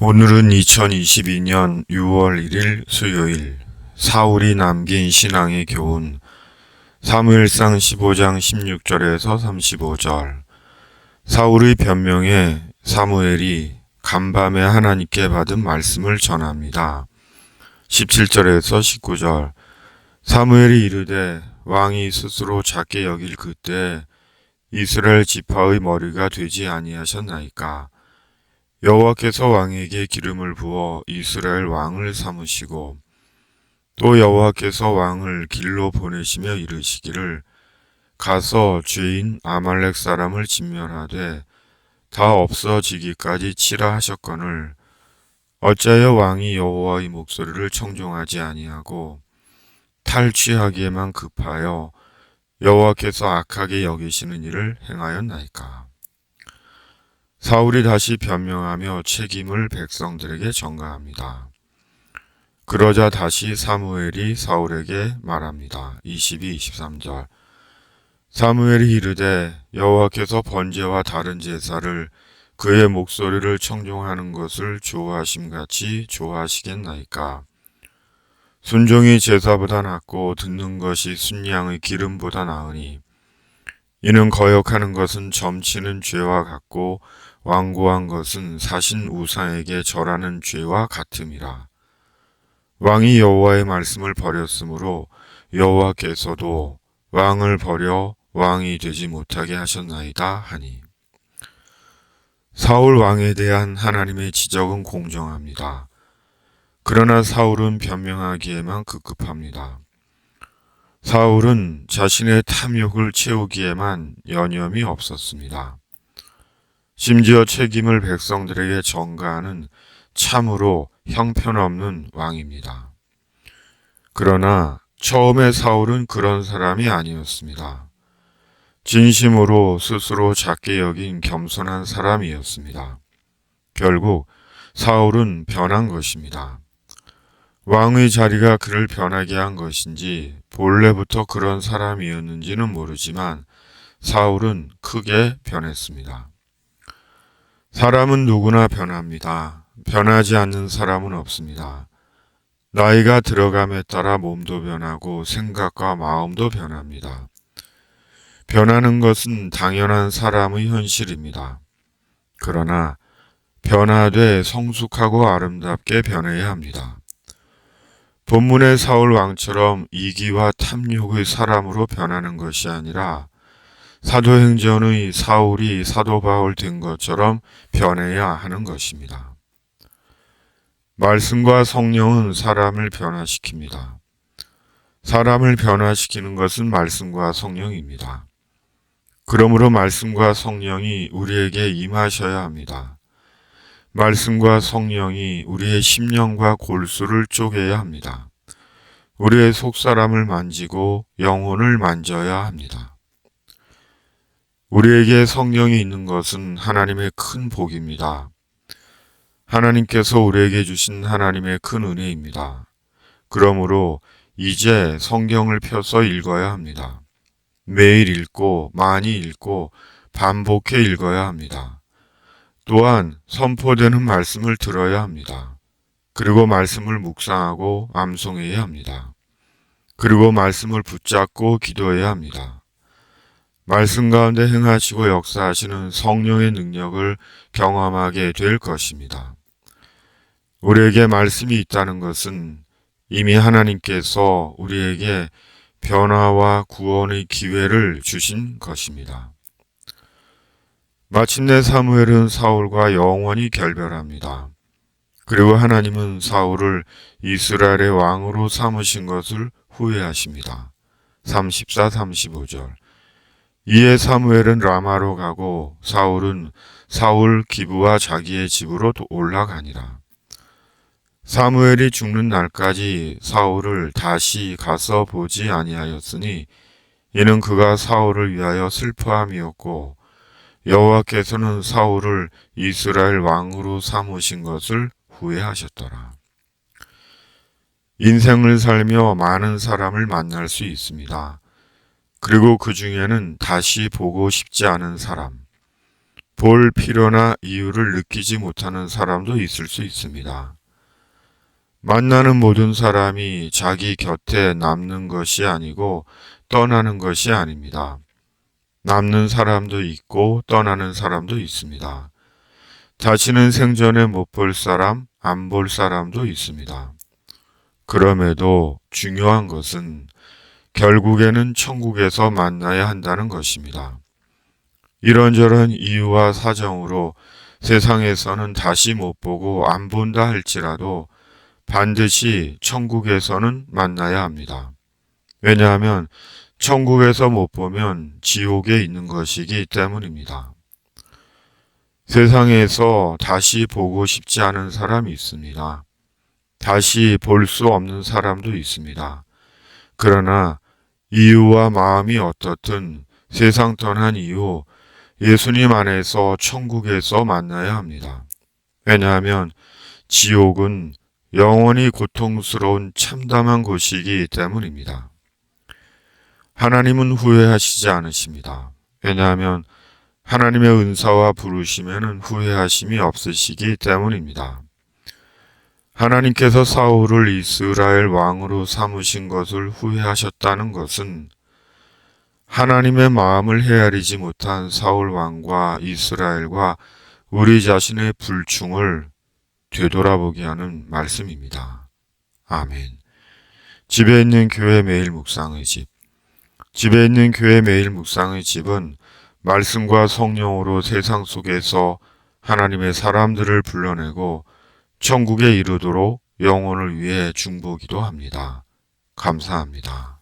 오늘은 2022년 6월 1일 수요일, 사울이 남긴 신앙의 교훈, 사무엘상 15장 16절에서 35절. 사울의 변명에 사무엘이 간밤에 하나님께 받은 말씀을 전합니다. 17절에서 19절. 사무엘이 이르되 왕이 스스로 작게 여길 그때 이스라엘 지파의 머리가 되지 아니하셨나이까. 여호와께서 왕에게 기름을 부어 이스라엘 왕을 삼으시고 또 여호와께서 왕을 길로 보내시며 이르시기를 가서 죄인 아말렉 사람을 진멸하되 다 없어지기까지 치라 하셨거늘 어찌하여 왕이 여호와의 목소리를 청종하지 아니하고 탈취하기에만 급하여 여호와께서 악하게 여기시는 일을 행하였나이까. 사울이 다시 변명하며 책임을 백성들에게 전가합니다. 그러자 다시 사무엘이 사울에게 말합니다. 22, 23절. 사무엘이 이르되 여호와께서 번제와 다른 제사를 그의 목소리를 청종하는 것을 좋아하심같이 좋아하시겠나이까. 순종이 제사보다 낫고 듣는 것이 순양의 기름보다 나으니 이는 거역하는 것은 점치는 죄와 같고 완고한 것은 사신 우상에게 절하는 죄와 같음이라. 왕이 여호와의 말씀을 버렸으므로 여호와께서도 왕을 버려 왕이 되지 못하게 하셨나이다 하니. 사울 왕에 대한 하나님의 지적은 공정합니다. 그러나 사울은 변명하기에만 급급합니다. 사울은 자신의 탐욕을 채우기에만 여념이 없었습니다. 심지어 책임을 백성들에게 전가하는 참으로 형편없는 왕입니다. 그러나 처음에 사울은 그런 사람이 아니었습니다. 진심으로 스스로 작게 여긴 겸손한 사람이었습니다. 결국 사울은 변한 것입니다. 왕의 자리가 그를 변하게 한 것인지 본래부터 그런 사람이었는지는 모르지만 사울은 크게 변했습니다. 사람은 누구나 변합니다. 변하지 않는 사람은 없습니다. 나이가 들어감에 따라 몸도 변하고 생각과 마음도 변합니다. 변하는 것은 당연한 사람의 현실입니다. 그러나 변화돼 성숙하고 아름답게 변해야 합니다. 본문의 사울 왕처럼 이기와 탐욕의 사람으로 변하는 것이 아니라 사도행전의 사울이 사도 바울 된 것처럼 변해야 하는 것입니다. 말씀과 성령은 사람을 변화시킵니다. 사람을 변화시키는 것은 말씀과 성령입니다. 그러므로 말씀과 성령이 우리에게 임하셔야 합니다. 말씀과 성령이 우리의 심령과 골수를 쪼개야 합니다. 우리의 속사람을 만지고 영혼을 만져야 합니다. 우리에게 성령이 있는 것은 하나님의 큰 복입니다. 하나님께서 우리에게 주신 하나님의 큰 은혜입니다. 그러므로 이제 성경을 펴서 읽어야 합니다. 매일 읽고 많이 읽고 반복해 읽어야 합니다. 또한 선포되는 말씀을 들어야 합니다. 그리고 말씀을 묵상하고 암송해야 합니다. 그리고 말씀을 붙잡고 기도해야 합니다. 말씀 가운데 행하시고 역사하시는 성령의 능력을 경험하게 될 것입니다. 우리에게 말씀이 있다는 것은 이미 하나님께서 우리에게 변화와 구원의 기회를 주신 것입니다. 마침내 사무엘은 사울과 영원히 결별합니다. 그리고 하나님은 사울을 이스라엘의 왕으로 삼으신 것을 후회하십니다. 34, 35절. 이에 사무엘은 라마로 가고 사울은 사울 기브와 자기의 집으로 올라가니라. 사무엘이 죽는 날까지 사울을 다시 가서 보지 아니하였으니 이는 그가 사울을 위하여 슬퍼함이었고 여호와께서는 사울을 이스라엘 왕으로 삼으신 것을 후회하셨더라. 인생을 살며 많은 사람을 만날 수 있습니다. 그리고 그 중에는 다시 보고 싶지 않은 사람, 볼 필요나 이유를 느끼지 못하는 사람도 있을 수 있습니다. 만나는 모든 사람이 자기 곁에 남는 것이 아니고 떠나는 것이 아닙니다. 남는 사람도 있고 떠나는 사람도 있습니다. 다시는 생전에 못 볼 사람, 안 볼 사람도 있습니다. 그럼에도 중요한 것은 결국에는 천국에서 만나야 한다는 것입니다. 이런저런 이유와 사정으로 세상에서는 다시 못 보고 안 본다 할지라도 반드시 천국에서는 만나야 합니다. 왜냐하면 천국에서 못 보면 지옥에 있는 것이기 때문입니다. 세상에서 다시 보고 싶지 않은 사람이 있습니다. 다시 볼 수 없는 사람도 있습니다. 그러나 이유와 마음이 어떻든 세상 떠난 이후 예수님 안에서 천국에서 만나야 합니다. 왜냐하면 지옥은 영원히 고통스러운 참담한 곳이기 때문입니다. 하나님은 후회하시지 않으십니다. 왜냐하면 하나님의 은사와 부르심에는 후회하심이 없으시기 때문입니다. 하나님께서 사울을 이스라엘 왕으로 삼으신 것을 후회하셨다는 것은 하나님의 마음을 헤아리지 못한 사울 왕과 이스라엘과 우리 자신의 불충을 되돌아보게 하는 말씀입니다. 아멘. 집에 있는 교회 매일 묵상의 집. 집에 있는 교회 매일 묵상의 집은 말씀과 성령으로 세상 속에서 하나님의 사람들을 불러내고 천국에 이르도록 영혼을 위해 중보기도 합니다. 감사합니다.